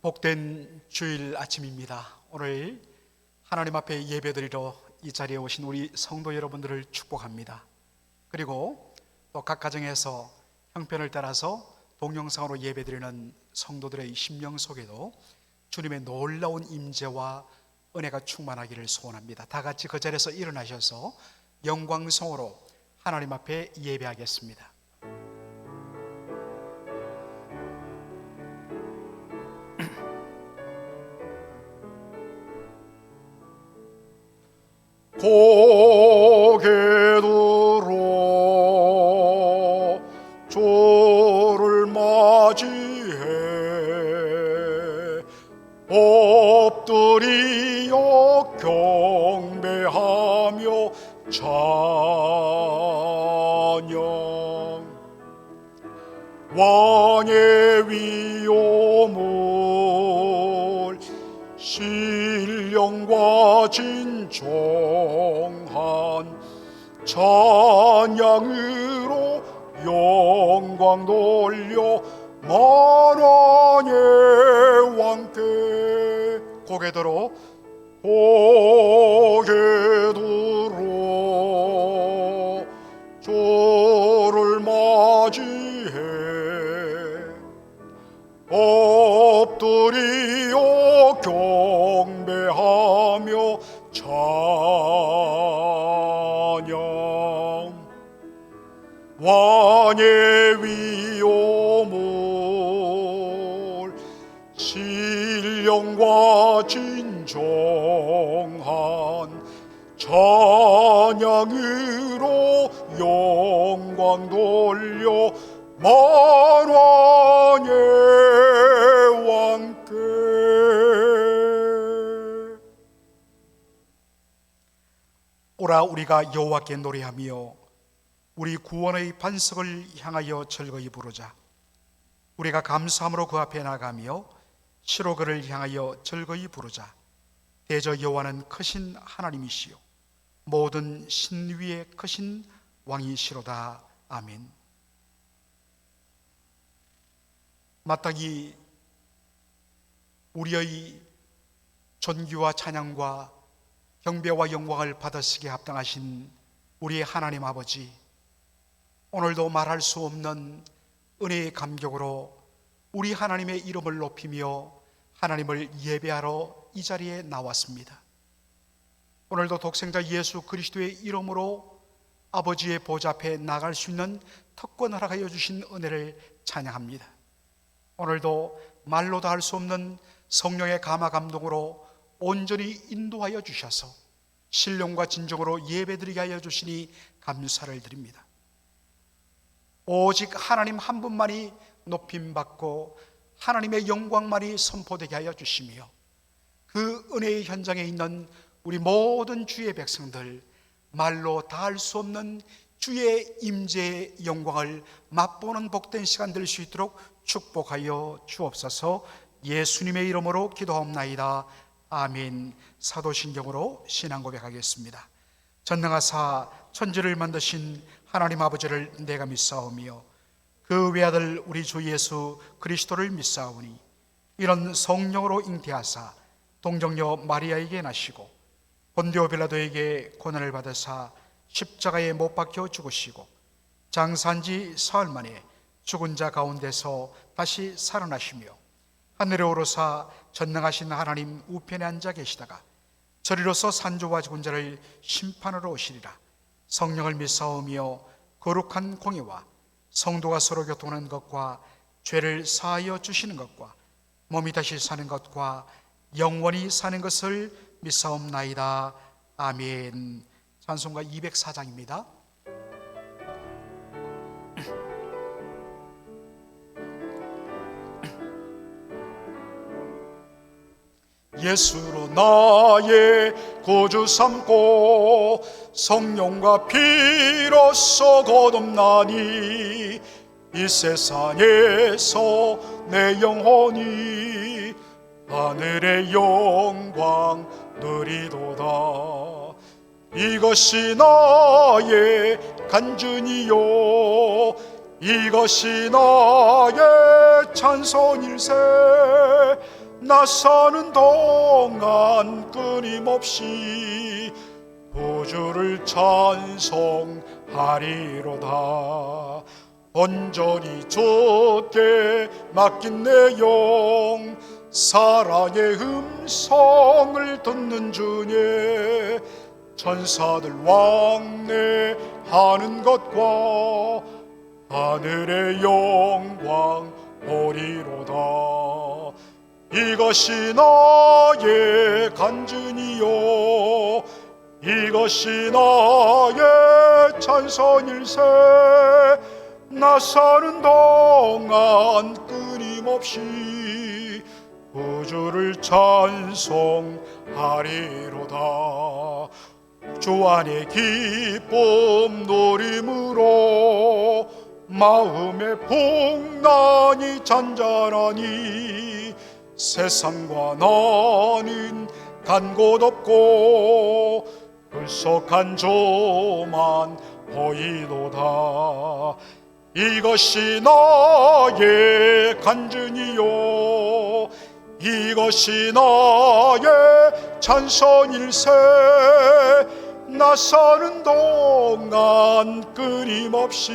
복된 주일 아침입니다. 오늘 하나님 앞에 예배드리러 이 자리에 오신 우리 성도 여러분들을 축복합니다. 그리고 또 각 가정에서 형편을 따라서 동영상으로 예배드리는 성도들의 심령 속에도 주님의 놀라운 임재와 은혜가 충만하기를 소원합니다. 다 같이 그 자리에서 일어나셔서 영광성으로 하나님 앞에 예배하겠습니다. 고개 들어 주를 맞이해 엎드리어 경배하며 찬양. 왕의 위엄을 신령과 진정한 찬양으로 영광 돌려 만왕의 왕께 고개 들어 주를 맞이해 엎드리어 경배하며 찬양. 왕의 위엄을 신령과 진정한 찬양으로 영광 돌려 만왕의 왕께. 오라 우리가 여호와께 노래하며 우리 구원의 반석을 향하여 즐거이 부르자. 우리가 감사함으로 그 앞에 나가며 시로 그를 향하여 즐거이 부르자. 대저 여호와는 크신 하나님이시요 모든 신 위에 크신 왕이시로다. 아멘. 마땅히 우리의 존귀와 찬양과 경배와 영광을 받으시기에 합당하신 우리의 하나님 아버지, 오늘도 말할 수 없는 은혜의 감격으로 우리 하나님의 이름을 높이며 하나님을 예배하러 이 자리에 나왔습니다. 오늘도 독생자 예수 그리스도의 이름으로 아버지의 보좌 앞에 나갈 수 있는 특권을 허락하여 주신 은혜를 찬양합니다. 오늘도 말로도 할 수 없는 성령의 감화 감동으로 온전히 인도하여 주셔서 신령과 진정으로 예배드리게 하여 주시니 감사를 드립니다. 오직 하나님 한 분만이 높임받고 하나님의 영광만이 선포되게 하여 주시며 그 은혜의 현장에 있는 우리 모든 주의 백성들, 말로 다 할 수 없는 주의 임재의 영광을 맛보는 복된 시간 될 수 있도록 축복하여 주옵소서. 예수님의 이름으로 기도하옵나이다. 아멘. 사도신경으로 신앙 고백하겠습니다. 전능하사 천지를 만드신 하나님 아버지를 내가 믿사오며 그 외아들 우리 주 예수 그리스도를 믿사오니 이런 성령으로 잉태하사 동정녀 마리아에게 나시고 본디오 빌라도에게 고난을 받으사 십자가에 못 박혀 죽으시고 장사한 지 사흘 만에 죽은 자 가운데서 다시 살아나시며 하늘에 오르사 전능하신 하나님 우편에 앉아 계시다가 저리로서 산조와 죽은 자를 심판하러 오시리라. 성령을 믿사오며 거룩한 공의와 성도가 서로 교통하는 것과 죄를 사하여 주시는 것과 몸이 다시 사는 것과 영원히 사는 것을 믿사옵나이다. 아멘. 찬송가 204장입니다. 예수로 나의 구주 삼고 성령과 피로써 거듭나니 이 세상에서 내 영혼이 하늘의 영광 누리도다. 이것이 나의 간증이요 이것이 나의 찬송일세. 나 사는 동안 끊임없이 구주를 찬송하리로다. 온전히 주께 맡긴 내 영, 사랑의 음성을 듣는 주님, 천사들 왕래하는 것과 하늘의 영광 보리로다. 이것이 나의 간증이요, 이것이 나의 찬송일세. 나 사는 동안 끊임없이 구주를 찬송하리로다. 주 안에 기쁨 누림으로 마음의 풍랑이 잔잔하니 세상과 나는 간 곳 없고 불속한 주만 보이도다. 이것이 나의 간증이요, 이것이 나의 찬송일세. 나 사는 동안 끊임없이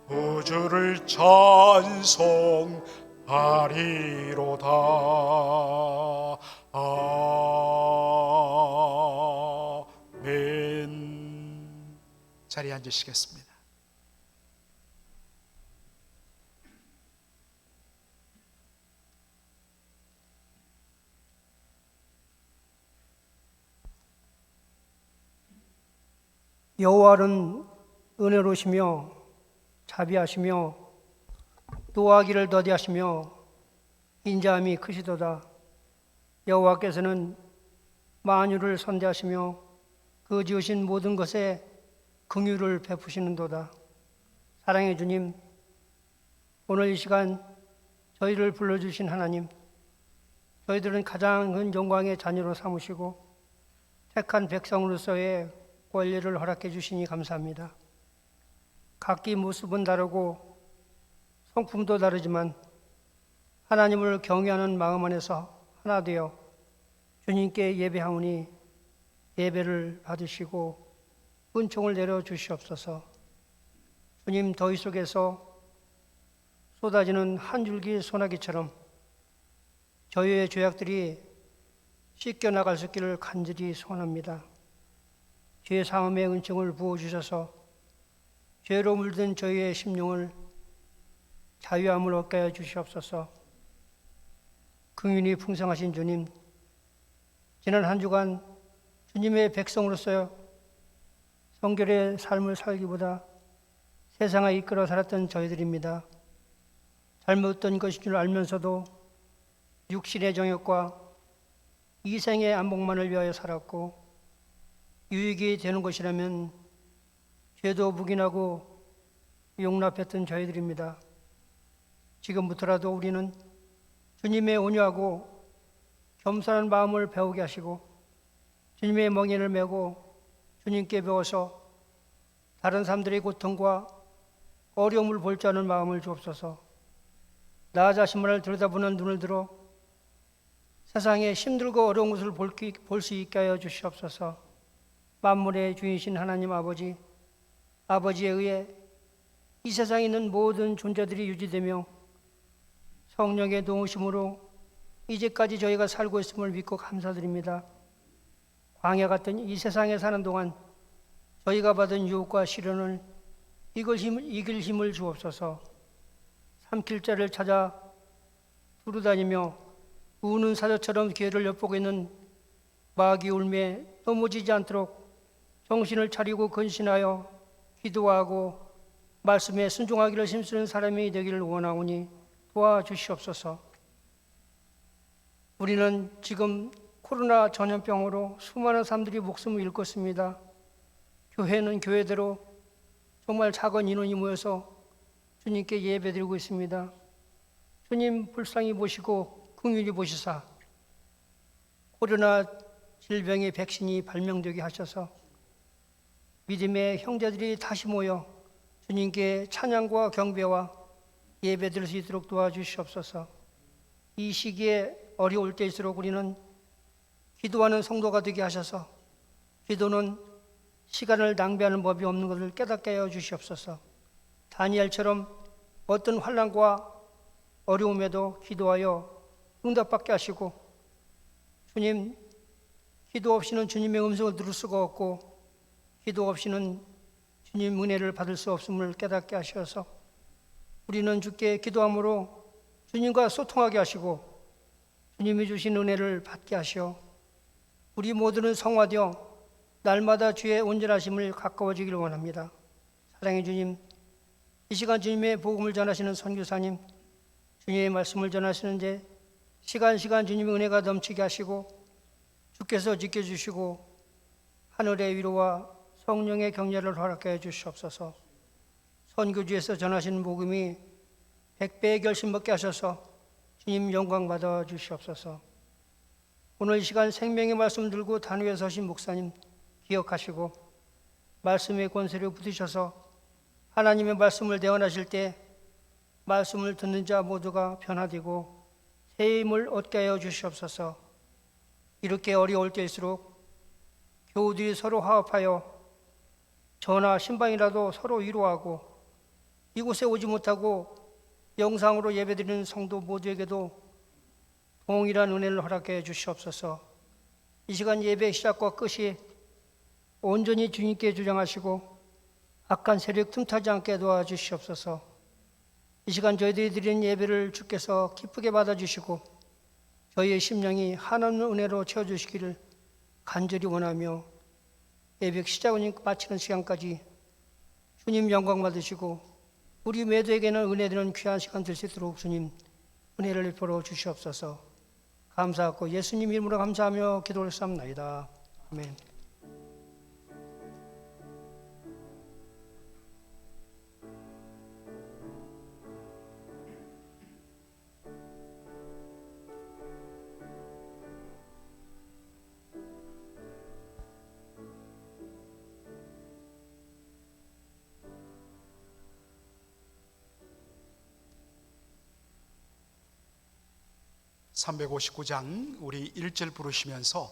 구주를 찬송하리로다. 아멘. 자리에 앉으시겠습니다. 여호와는 은혜로우시며 자비하시며 노하기를 더디하시며 인자함이 크시도다. 여호와께서는 만유를 선대하시며 그 지으신 모든 것에 긍휼을 베푸시는도다. 사랑의 주님, 오늘 이 시간 저희를 불러주신 하나님, 저희들은 가장 큰 영광의 자녀로 삼으시고 택한 백성으로서의 권리를 허락해 주시니 감사합니다. 각기 모습은 다르고 성품도 다르지만 하나님을 경외하는 마음 안에서 하나 되어 주님께 예배하오니 예배를 받으시고 은총을 내려 주시옵소서. 주님, 더위 속에서 쏟아지는 한 줄기 소나기처럼 저희의 죄악들이 씻겨나갈 수 있기를 간절히 소원합니다. 죄 사함의 은총을 부어주셔서 죄로 물든 저희의 심령을 자유함을 얻게 해 주시옵소서. 긍휼이 풍성하신 주님, 지난 한 주간 주님의 백성으로서 성결의 삶을 살기보다 세상에 이끌어 살았던 저희들입니다. 잘못된 것인 줄 알면서도 육신의 정욕과 이생의 안목만을 위하여 살았고, 유익이 되는 것이라면 죄도 묵인하고 용납했던 저희들입니다. 지금부터라도 우리는 주님의 온유하고 겸손한 마음을 배우게 하시고 주님의 멍에를 메고 주님께 배워서 다른 사람들의 고통과 어려움을 볼 줄 아는 마음을 주옵소서. 나 자신만을 들여다보는 눈을 들어 세상에 힘들고 어려운 것을 볼 수 있게 하여 주시옵소서. 만물의 주인이신 하나님 아버지, 아버지에 의해 이 세상에 있는 모든 존재들이 유지되며 성령의 도우심으로 이제까지 저희가 살고 있음을 믿고 감사드립니다. 광야 같은 이 세상에 사는 동안 저희가 받은 유혹과 시련을 이길 힘을 주옵소서. 삼킬 자를 찾아 두루다니며 우는 사자처럼 기회를 엿보고 있는 마귀 울매에 넘어지지 않도록 정신을 차리고 근신하여 기도하고 말씀에 순종하기를 힘쓰는 사람이 되기를 원하오니 도와주시옵소서. 우리는 지금 코로나 전염병으로 수많은 사람들이 목숨을 잃고 있습니다. 교회는 교회대로 정말 작은 인원이 모여서 주님께 예배드리고 있습니다. 주님 불쌍히 보시고 긍휼히 보시사 코로나 질병의 백신이 발명되게 하셔서 믿음의 형제들이 다시 모여 주님께 찬양과 경배와 예배드릴 수 있도록 도와주시옵소서. 이 시기에 어려울 때일수록 우리는 기도하는 성도가 되게 하셔서 기도는 시간을 낭비하는 법이 없는 것을 깨닫게 하여 주시옵소서. 다니엘처럼 어떤 환난과 어려움에도 기도하여 응답받게 하시고, 주님, 기도 없이는 주님의 음성을 들을 수가 없고 기도 없이는 주님 은혜를 받을 수 없음을 깨닫게 하셔서 우리는 주께 기도함으로 주님과 소통하게 하시고 주님이 주신 은혜를 받게 하시어 우리 모두는 성화되어 날마다 주의 온전하심을 가까워지기를 원합니다. 사랑의 주님, 이 시간 주님의 복음을 전하시는 선교사님, 주님의 말씀을 전하시는데 시간 주님의 은혜가 넘치게 하시고 주께서 지켜주시고 하늘의 위로와 성령의 격려를 허락해 해 주시옵소서. 선교지에서 전하시는 복음이 100배의 결심 받게 하셔서 주님 영광 받아 주시옵소서. 오늘 이 시간 생명의 말씀 들고 단위에 서신 목사님 기억하시고 말씀의 권세를 붙이셔서 하나님의 말씀을 대언하실 때 말씀을 듣는 자 모두가 변화되고 새 힘을 얻게 하여 주시옵소서. 이렇게 어려울 때일수록 교우들이 서로 화합하여 전화 신방이라도 서로 위로하고 이곳에 오지 못하고 영상으로 예배드리는 성도 모두에게도 동일한 은혜를 허락해 주시옵소서. 이 시간 예배 시작과 끝이 온전히 주님께 주장하시고 악한 세력 틈타지 않게 도와주시옵소서. 이 시간 저희들이 드리는 예배를 주께서 기쁘게 받아주시고 저희의 심령이 하나님의 은혜로 채워주시기를 간절히 원하며 예배 시작을 마치는 시간까지 주님 영광 받으시고 우리 모두에게는 은혜 되는 귀한 시간 될 수 있도록 주님 은혜를 베풀어 주시옵소서. 감사하고 예수님 이름으로 감사하며 기도를 삼나이다. 아멘. (359장) 우리 1절 부르시면서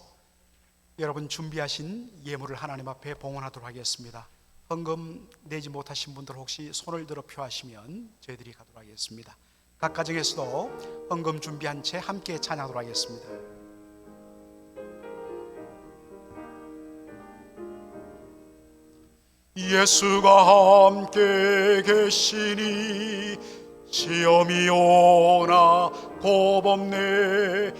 여러분 준비하신 예물을 하나님 앞에 봉헌하도록 하겠습니다. 헌금 내지 못하신 분들 혹시 손을 들어 표하시면 저희들이 가도록 하겠습니다. 각 가정에서도 헌금 준비한 채 함께 찬양하도록 하겠습니다. 예수가 함께 계시니 시험이 오나 겁없네.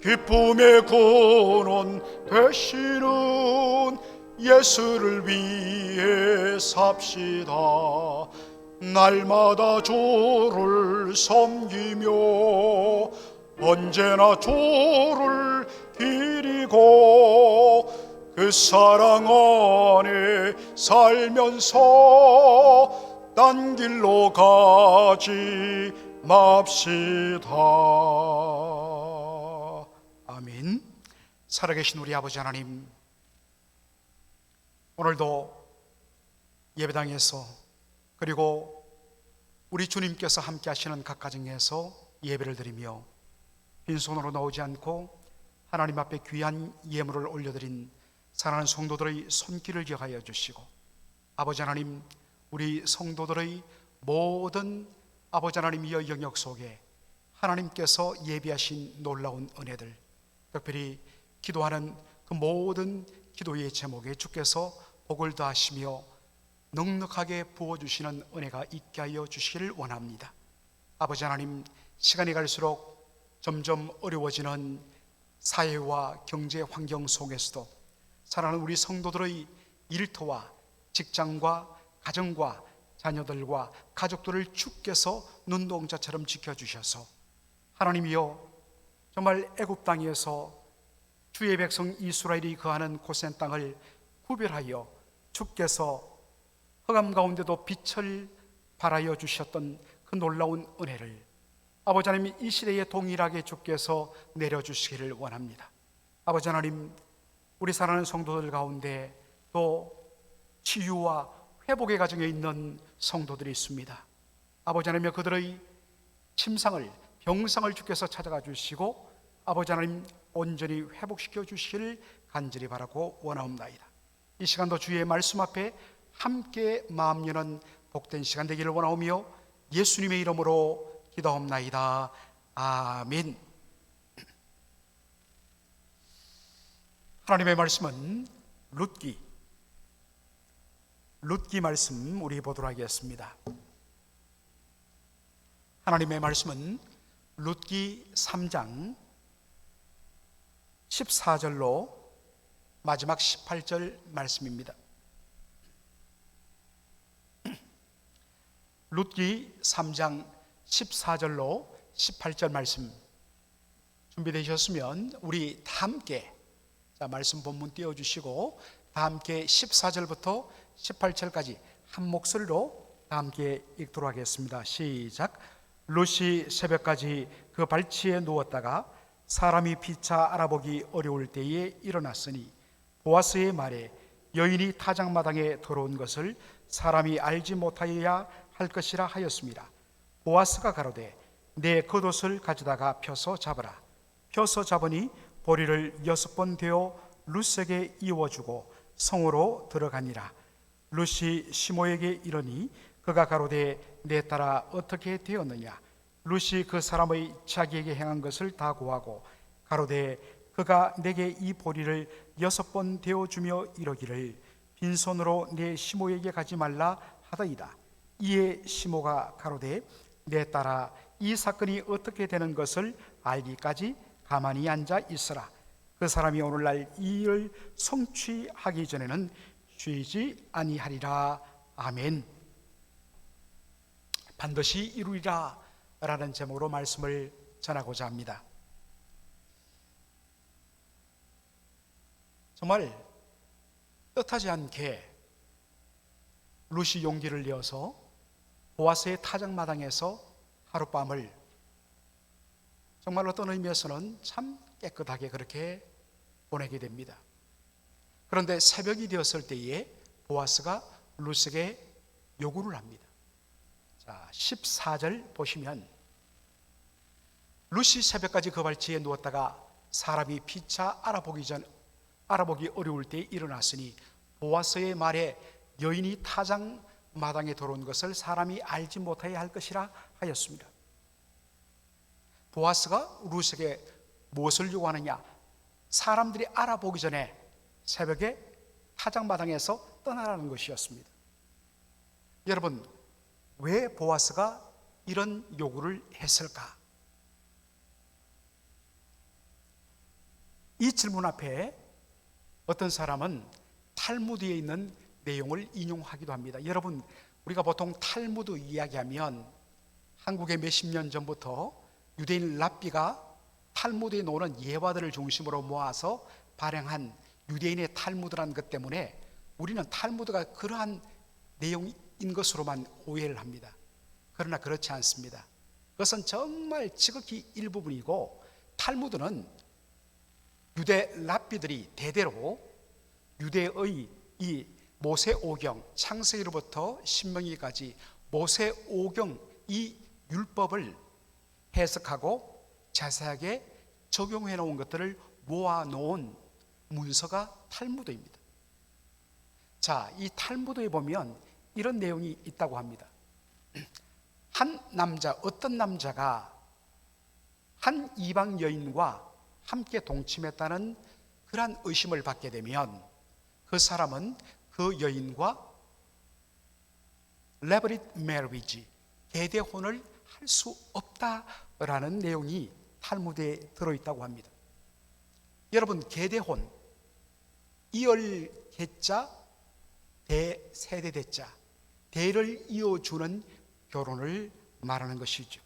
기쁨의 근원 되시는 예수를 위해 삽시다. 날마다 주를 섬기며 언제나 주를 기리고 그 사랑 안에 살면서 딴 길로 가지 맙시다. 아멘. 살아계신 우리 아버지 하나님, 오늘도 예배당에서 그리고 우리 주님께서 함께 하시는 각 가정에서 예배를 드리며 빈손으로 나오지 않고 하나님 앞에 귀한 예물을 올려드린 사랑하는 성도들의 손길을 기억하여 주시고, 아버지 하나님, 우리 성도들의 모든 아버지 하나님의 영역 속에 하나님께서 예비하신 놀라운 은혜들, 특별히 기도하는 그 모든 기도의 제목에 주께서 복을 더하시며 넉넉하게 부어주시는 은혜가 있게 하여 주시기를 원합니다. 아버지 하나님, 시간이 갈수록 점점 어려워지는 사회와 경제 환경 속에서도 사랑하는 우리 성도들의 일터와 직장과 가정과 자녀들과 가족들을 주께서 눈동자처럼 지켜주셔서 하나님이여, 정말 애굽 땅에서 주의 백성 이스라엘이 거하는 고센 땅을 구별하여 주께서 흑암 가운데도 빛을 발하여 주셨던 그 놀라운 은혜를 아버지 하나님, 이 시대에 동일하게 주께서 내려주시기를 원합니다. 아버지 하나님, 우리 사랑하는 성도들 가운데 또 치유와 회복의 과정에 있는 성도들이 있습니다. 아버지 하나님, 그들의 침상을 병상을 주께서 찾아가 주시고 아버지 하나님 온전히 회복시켜 주시기를 간절히 바라고 원하옵나이다. 이 시간도 주의 말씀 앞에 함께 마음 여는 복된 시간 되기를 원하오며 예수님의 이름으로 기도하옵나이다. 아멘. 하나님의 말씀은 룻기 말씀 우리 보도록 하겠습니다. 하나님의 말씀은 룻기 3장 14절로 마지막 18절 말씀입니다. 룻기 3장 14절로 18절 말씀 준비되셨으면 우리 다 함께 말씀 본문 띄워주시고 다 함께 14절부터 18절까지 한 목소리로 다 함께 읽도록 하겠습니다. 시작. 룻이 새벽까지 그 발치에 누웠다가 사람이 피차 알아보기 어려울 때에 일어났으니 보아스의 말에 여인이 타작마당에 들어온 것을 사람이 알지 못하여야 할 것이라 하였습니다. 보아스가 가로되 내 겉옷을 가져다가 펴서 잡으라. 펴서 잡으니 보리를 6번 되어 룻에게 이어주고 성으로 들어가니라. 룻이 시모에게 이르니 그가 가로되 내 딸아 어떻게 되었느냐. 룻이 그 사람의 자기에게 행한 것을 다 고하고 가로되 그가 내게 이 보리를 6번 되어주며 이러기를 빈손으로 내 시모에게 가지 말라 하더이다. 이에 시모가 가로되 내 딸아 이 사건이 어떻게 되는 것을 알기까지 가만히 앉아 있으라. 그 사람이 오늘날 이 일을 성취하기 전에는 쉬지 아니하리라. 아멘. 반드시 이루리라 라는 제목으로 말씀을 전하고자 합니다. 정말 뜻하지 않게 룻이 용기를 내어서 보아스의 타작마당에서 하룻밤을 정말 어떤 의미에서는 참 깨끗하게 그렇게 보내게 됩니다. 그런데 새벽이 되었을 때에 보아스가 룻에게 요구를 합니다. 자, 14절 보시면 룻이 새벽까지 그 발치에 누웠다가 사람이 피차 알아보기 어려울 때에 일어났으니 보아스의 말에 여인이 타작마당에 들어온 것을 사람이 알지 못하여야 할 것이라 하였습니다. 보아스가 룻에게 무엇을 요구하느냐? 사람들이 알아보기 전에 새벽에 타작마당에서 떠나라는 것이었습니다. 여러분, 왜 보아스가 이런 요구를 했을까? 이 질문 앞에 어떤 사람은 탈무드에 있는 내용을 인용하기도 합니다. 여러분, 우리가 보통 탈무드 이야기하면 한국에 몇십 년 전부터 유대인 랍비가 탈무드에 나오는 예화들을 중심으로 모아서 발행한 유대인의 탈무드라는 것 때문에 우리는 탈무드가 그러한 내용인 것으로만 오해를 합니다. 그러나 그렇지 않습니다. 그것은 정말 지극히 일부분이고, 탈무드는 유대 랍비들이 대대로 유대의 이 모세오경, 창세기로부터 신명기까지 모세오경 이 율법을 해석하고 자세하게 적용해 놓은 것들을 모아 놓은 문서가 탈무드입니다. 자, 이 탈무드에 보면 이런 내용이 있다고 합니다. 어떤 남자가 한 이방 여인과 함께 동침했다는 그러한 의심을 받게 되면 그 사람은 그 여인과 레버릿 메리지, 대대혼을 할 수 없다라는 내용이 탈무드에 들어있다고 합니다. 여러분, 계대혼, 이을 계자, 세대 대자, 대를 이어주는 결혼을 말하는 것이죠.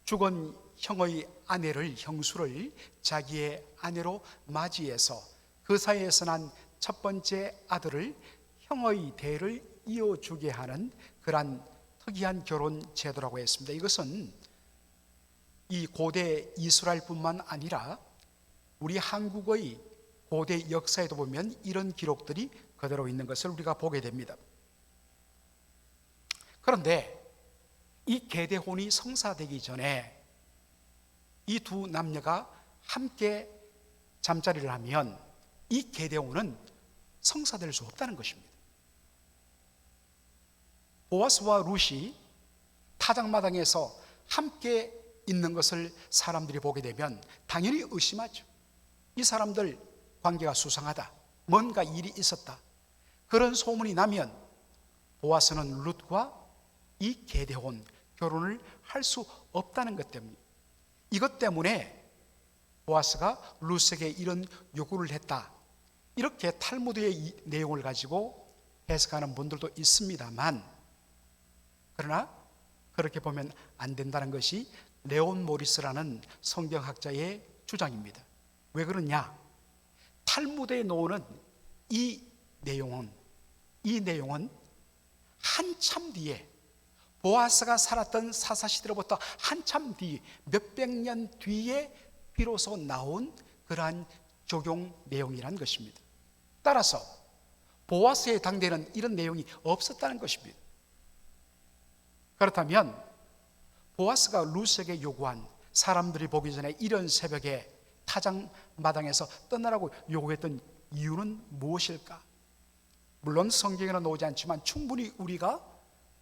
죽은 형의 아내를, 형수를 자기의 아내로 맞이해서 그 사이에서 난 첫 번째 아들을 형의 대를 이어주게 하는 그러한 특이한 결혼 제도라고 했습니다. 이것은 이 고대 이스라엘뿐만 아니라 우리 한국의 고대 역사에도 보면 이런 기록들이 그대로 있는 것을 우리가 보게 됩니다. 그런데 이 계대혼이 성사되기 전에 이 두 남녀가 함께 잠자리를 하면 이 계대혼은 성사될 수 없다는 것입니다. 보아스와 룻이 타작마당에서 함께 있는 것을 사람들이 보게 되면 당연히 의심하죠. 이 사람들 관계가 수상하다, 뭔가 일이 있었다. 그런 소문이 나면 보아스는 룻과 이 계대혼 결혼을 할 수 없다는 것 때문에, 이것 때문에 보아스가 룻에게 이런 요구를 했다, 이렇게 탈무드의 이 내용을 가지고 해석하는 분들도 있습니다만, 그러나 그렇게 보면 안 된다는 것이 레온 모리스라는 성경학자의 주장입니다. 왜 그러냐? 탈무드에 나오는 이 내용은 한참 뒤에, 보아스가 살았던 사사시대로부터 한참 뒤, 몇백 년 뒤에 비로소 나온 그러한 적용 내용이라는 것입니다. 따라서 보아스의 당대에는 이런 내용이 없었다는 것입니다. 그렇다면 보아스가 룻에게 요구한, 사람들이 보기 전에 이런 새벽에 타작마당에서 떠나라고 요구했던 이유는 무엇일까? 물론 성경에는 나오지 않지만 충분히 우리가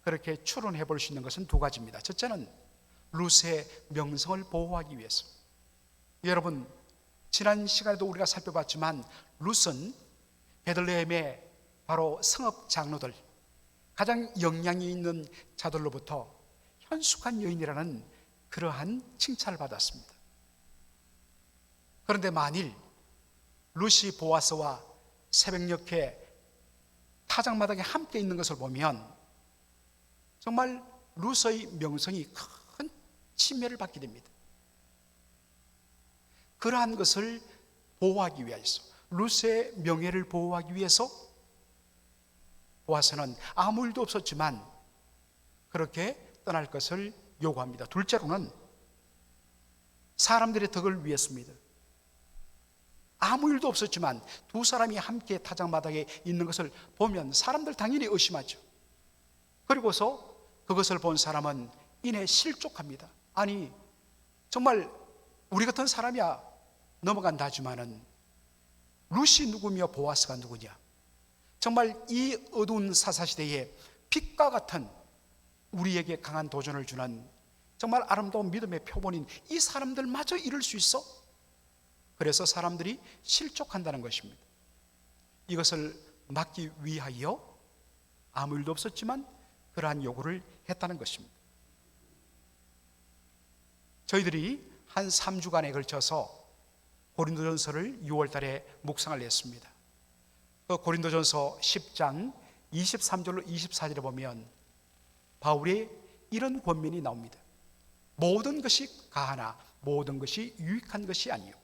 그렇게 추론해 볼 수 있는 것은 두 가지입니다. 첫째는 룻의 명성을 보호하기 위해서. 여러분, 지난 시간에도 우리가 살펴봤지만 룻은 베들레헴의 바로 성읍 장로들, 가장 영향이 있는 자들로부터 현숙한 여인이라는 그러한 칭찬을 받았습니다. 그런데 만일 룻이 보아스와 새벽녘에 타작마당에 함께 있는 것을 보면 정말 룻의 명성이 큰 침해를 받게 됩니다. 그러한 것을 보호하기 위해서, 룻의 명예를 보호하기 위해서 보아스는 아무 일도 없었지만 그렇게 떠날 것을 요구합니다. 둘째로는 사람들의 덕을 위해서입니다. 아무 일도 없었지만 두 사람이 함께 타작마당에 있는 것을 보면 사람들 당연히 의심하죠. 그리고서 그것을 본 사람은 이내 실족합니다. 아니, 정말 우리 같은 사람이야 넘어간다 하지만은 룻이 누구며 보아스가 누구냐? 정말 이 어두운 사사시대에 빛과 같은 우리에게 강한 도전을 주는 정말 아름다운 믿음의 표본인 이 사람들마저 이룰 수 있어? 그래서 사람들이 실족한다는 것입니다. 이것을 막기 위하여 아무 일도 없었지만 그러한 요구를 했다는 것입니다. 저희들이 한 3주간에 걸쳐서 고린도전서를 6월 달에 묵상을 했습니다. 그 고린도전서 10장 23절로 24절에 보면 바울의 이런 권면이 나옵니다. 모든 것이 가하나 모든 것이 유익한 것이 아니요,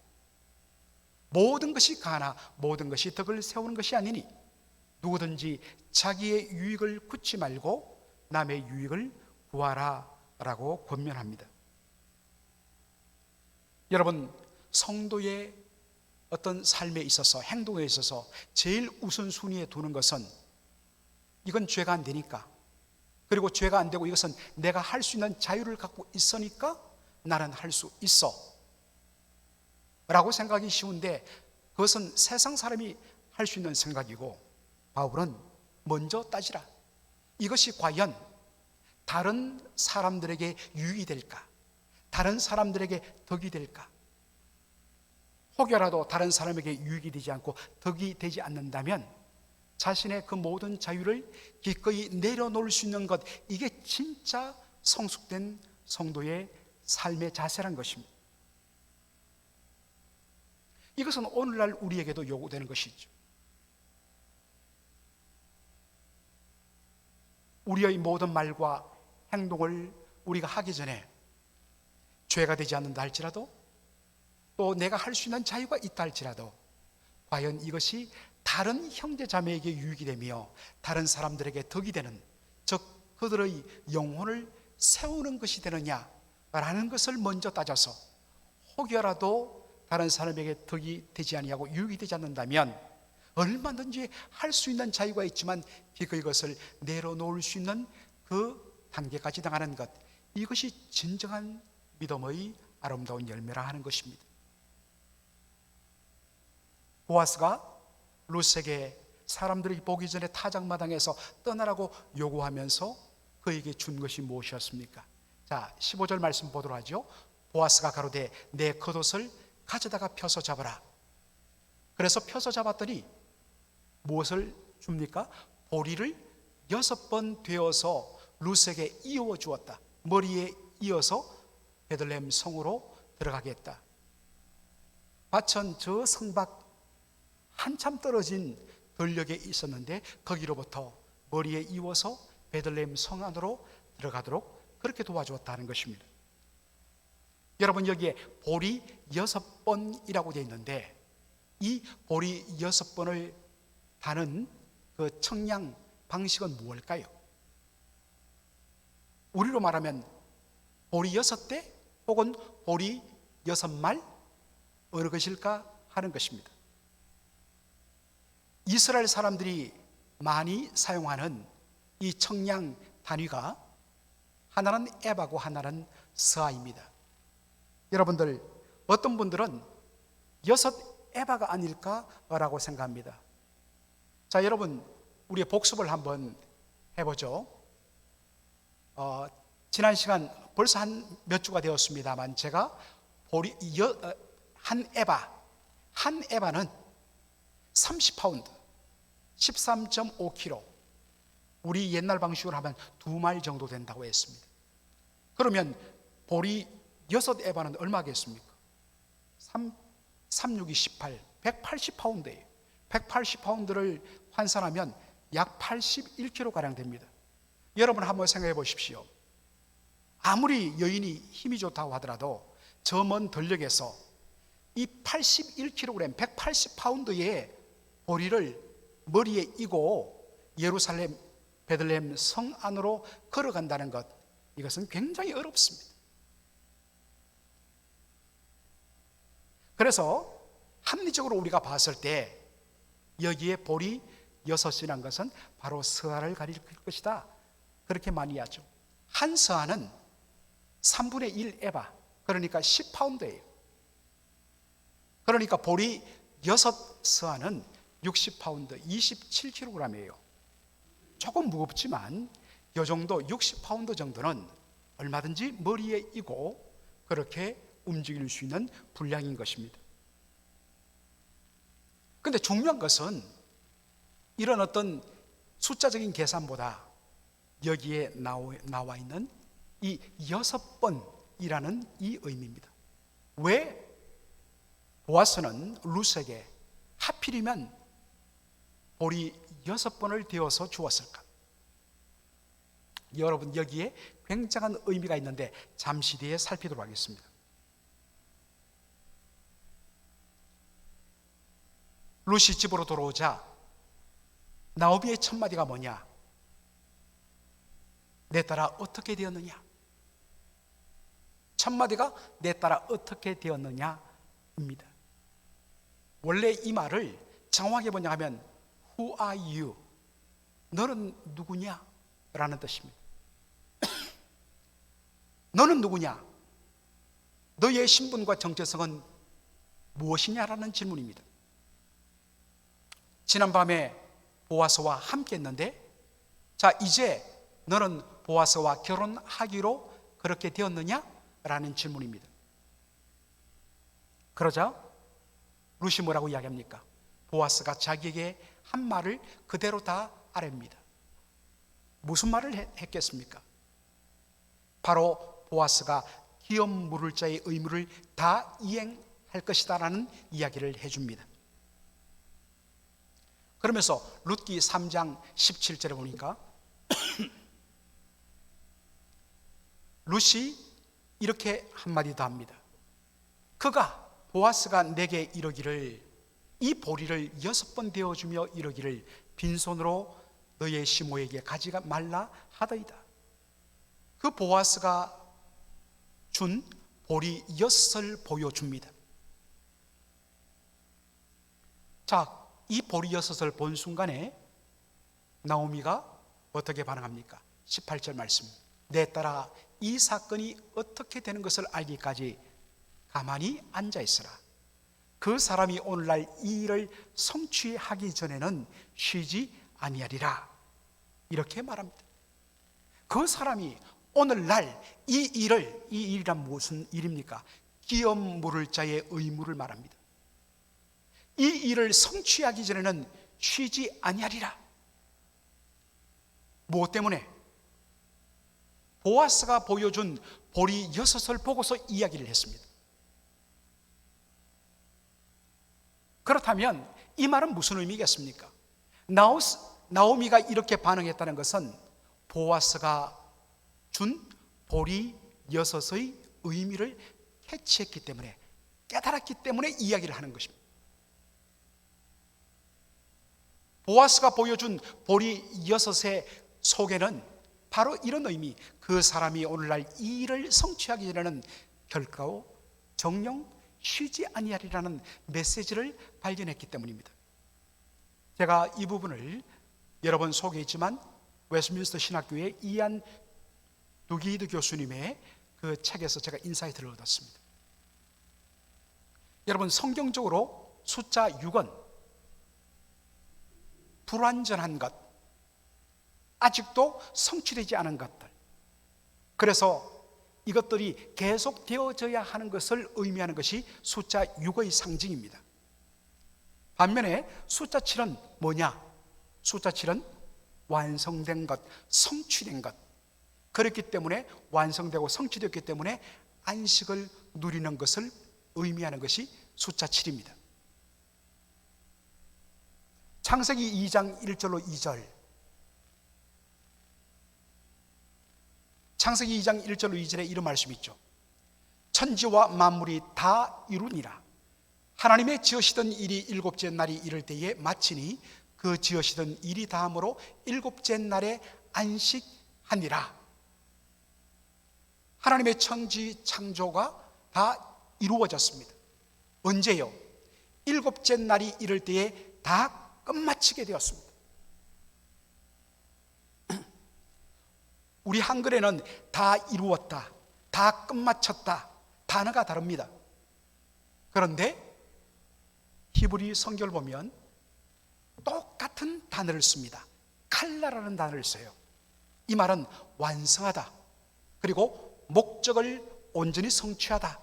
모든 것이 가하나 모든 것이 덕을 세우는 것이 아니니 누구든지 자기의 유익을 굳지 말고 남의 유익을 구하라 라고 권면합니다. 여러분, 성도의 어떤 삶에 있어서, 행동에 있어서 제일 우선순위에 두는 것은 이건 죄가 안 되니까, 그리고 죄가 안 되고 이것은 내가 할 수 있는 자유를 갖고 있으니까 나는 할 수 있어 라고 생각이 쉬운데, 그것은 세상 사람이 할 수 있는 생각이고, 바울은 먼저 따지라. 이것이 과연 다른 사람들에게 유익이 될까? 다른 사람들에게 덕이 될까? 혹여라도 다른 사람에게 유익이 되지 않고 덕이 되지 않는다면 자신의 그 모든 자유를 기꺼이 내려놓을 수 있는 것, 이게 진짜 성숙된 성도의 삶의 자세란 것입니다. 이것은 오늘날 우리에게도 요구되는 것이죠. 우리의 모든 말과 행동을 우리가 하기 전에 죄가 되지 않는다 할지라도, 또 내가 할 수 있는 자유가 있다 할지라도 과연 이것이 다른 형제 자매에게 유익이 되며 다른 사람들에게 덕이 되는, 즉 그들의 영혼을 세우는 것이 되느냐라는 것을 먼저 따져서, 혹여라도 다른 사람에게 덕이 되지 아니하고 유익이 되지 않는다면 얼마든지 할 수 있는 자유가 있지만 기꺼이 이것을 내려놓을 수 있는 그 단계까지 당하는 것, 이것이 진정한 믿음의 아름다운 열매라 하는 것입니다. 보아스가 룻에게 사람들이 보기 전에 타작마당에서 떠나라고 요구하면서 그에게 준 것이 무엇이었습니까? 자, 15절 말씀 보도록 하죠. 보아스가 가로되 내 겉옷을 가져다가 펴서 잡아라. 그래서 펴서 잡았더니 무엇을 줍니까? 보리를 6번 되어서 룻에게 이어 주었다. 머리에 이어서 베들레헴 성으로 들어가게 했다. 밭은 저 성밖 한참 떨어진 들녘에 있었는데 거기로부터 머리에 이어서 베들레헴 성 안으로 들어가도록 그렇게 도와주었다는 것입니다. 여러분, 여기에 보리 6번이라고 되어 있는데 이 보리 6번을 다는 그 청량 방식은 무엇일까요? 우리로 말하면 보리 6대 혹은 보리 6말 어느 것일까 하는 것입니다. 이스라엘 사람들이 많이 사용하는 이 청량 단위가 하나는 에바고 하나는 스아입니다. 여러분들, 어떤 분들은 6에바가 아닐까라고 생각합니다. 자, 여러분, 우리의 복습을 한번 해보죠. 지난 시간 벌써 한 몇 주가 되었습니다만 제가 한 에바는 30파운드 13.5kg, 우리 옛날 방식으로 하면 2마일 정도 된다고 했습니다. 그러면 보리 6에바는 얼마겠습니까? 3, 6, 18, 180파운드예요. 180파운드를 환산하면 약 81kg가량 됩니다. 여러분 한번 생각해 보십시오. 아무리 여인이 힘이 좋다고 하더라도 저 먼 들녘에서 이 81kg, 180파운드의 보리를 머리에 이고 예루살렘 베들레헴 성 안으로 걸어간다는 것, 이것은 굉장히 어렵습니다. 그래서 합리적으로 우리가 봤을 때 여기에 보리 6이라는 것은 바로 스아를 가릴 것이다, 그렇게 많이 하죠. 한 스아는 3분의 1 에바, 그러니까 10파운드예요. 그러니까 보리 6스아는 60파운드, 27kg이에요. 조금 무겁지만 이 정도 60파운드 정도는 얼마든지 머리에 이고 그렇게 움직일 수 있는 분량인 것입니다. 그런데 중요한 것은 이런 어떤 숫자적인 계산보다 여기에 나와 있는 이 6번이라는 이 의미입니다. 왜 보아스는 룻에게 하필이면 보리 6번을 되어서 주었을까? 여러분, 여기에 굉장한 의미가 있는데 잠시 뒤에 살피도록 하겠습니다. 룻이 집으로 돌아오자 나오미의 첫 마디가 뭐냐? 내 딸아 어떻게 되었느냐? 첫 마디가 내 딸아 어떻게 되었느냐입니다. 원래 이 말을 정확하게 뭐냐 하면 Who are you? 너는 누구냐? 라는 뜻입니다. 너는 누구냐? 너의 신분과 정체성은 무엇이냐라는 질문입니다. 지난밤에 보아스와 함께 했는데, 자, 이제 너는 보아스와 결혼하기로 그렇게 되었느냐? 라는 질문입니다. 그러자 룻이 뭐라고 이야기합니까? 보아스가 자기에게 한 말을 그대로 다 아뢰입니다. 무슨 말을 했겠습니까? 바로 보아스가 기업 물을 자의 의무를 다 이행할 것이다 라는 이야기를 해줍니다. 그러면서 룻기 3장 17절에 보니까 룻이 이렇게 한마디 더 합니다. 그가 보아스가 내게 이르기를 이 보리를 6번 되어주며 이르기를 빈손으로 너의 시모에게 가지가 말라 하더이다. 그 보아스가 준 보리 6을 보여줍니다. 자, 이 보리 6을 본 순간에 나오미가 어떻게 반응합니까? 18절 말씀 내따라 이 사건이 어떻게 되는 것을 알기까지 가만히 앉아 있으라. 그 사람이 오늘날 이 일을 성취하기 전에는 쉬지 아니하리라. 이렇게 말합니다. 그 사람이 오늘날 이 일이란 무슨 일입니까? 기업 물을 자의 의무를 말합니다. 이 일을 성취하기 전에는 쉬지 아니하리라. 무엇 때문에? 보아스가 보여준 보리 6을 보고서 이야기를 했습니다. 그렇다면 이 말은 무슨 의미겠습니까? 나오미가 이렇게 반응했다는 것은 보아스가 준 보리 6의 의미를 캐치했기 때문에, 깨달았기 때문에 이야기를 하는 것입니다. 보아스가 보여준 보리 6의 속에는 바로 이런 의미, 그 사람이 오늘날 이 일을 성취하기 전에는 결코 정령 쉬지 아니하리라는 메시지를 발견했기 때문입니다. 제가 이 부분을 여러 번 소개했지만 웨스트민스터 신학교의 이안 두기드 교수님의 그 책에서 제가 인사이트를 얻었습니다. 여러분, 성경적으로 숫자 6은 불완전한 것, 아직도 성취되지 않은 것들, 그래서 이것들이 계속 되어져야 하는 것을 의미하는 것이 숫자 6의 상징입니다. 반면에 숫자 7은 뭐냐? 숫자 7은 완성된 것, 성취된 것. 그렇기 때문에 완성되고 성취되었기 때문에 안식을 누리는 것을 의미하는 것이 숫자 7입니다. 창세기 2장 1절로 2절, 창세기 2장 1절로 2절에 이런 말씀이 있죠. 천지와 만물이 다 이루니라. 하나님의 지으시던 일이 일곱째 날이 이를 때에 마치니 그 지으시던 일이 다함으로 일곱째 날에 안식하니라. 하나님의 천지 창조가 다 이루어졌습니다. 언제요? 일곱째 날이 이를 때에 다 끝마치게 되었습니다. 우리 한글에는 다 이루었다, 다 끝마쳤다, 단어가 다릅니다. 그런데 히브리 성경을 보면 똑같은 단어를 씁니다. 칼라라는 단어를 써요. 이 말은 완성하다, 그리고 목적을 온전히 성취하다.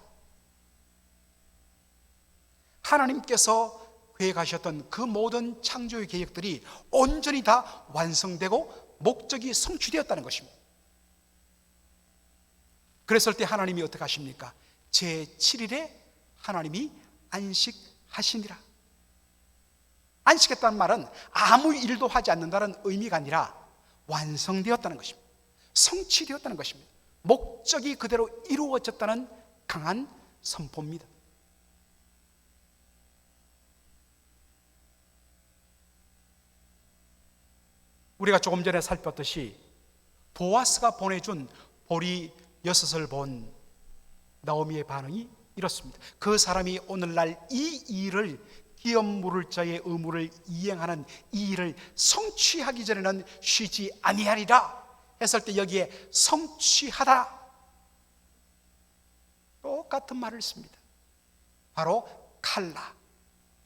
하나님께서 계획하셨던 그 모든 창조의 계획들이 온전히 다 완성되고 목적이 성취되었다는 것입니다. 그랬을 때 하나님이 어떻게 하십니까? 제7일에 하나님이 안식하시니라. 안식했다는 말은 아무 일도 하지 않는다는 의미가 아니라 완성되었다는 것입니다. 성취되었다는 것입니다. 목적이 그대로 이루어졌다는 강한 선포입니다. 우리가 조금 전에 살폈듯이 보아스가 보내준 보리 6을 본 나오미의 반응이 이렇습니다. 그 사람이 오늘날 이 일을, 기업 물을 자의 의무를 이행하는 이 일을 성취하기 전에는 쉬지 아니하리라 했을 때 여기에 성취하다, 똑같은 말을 씁니다. 바로 칼라,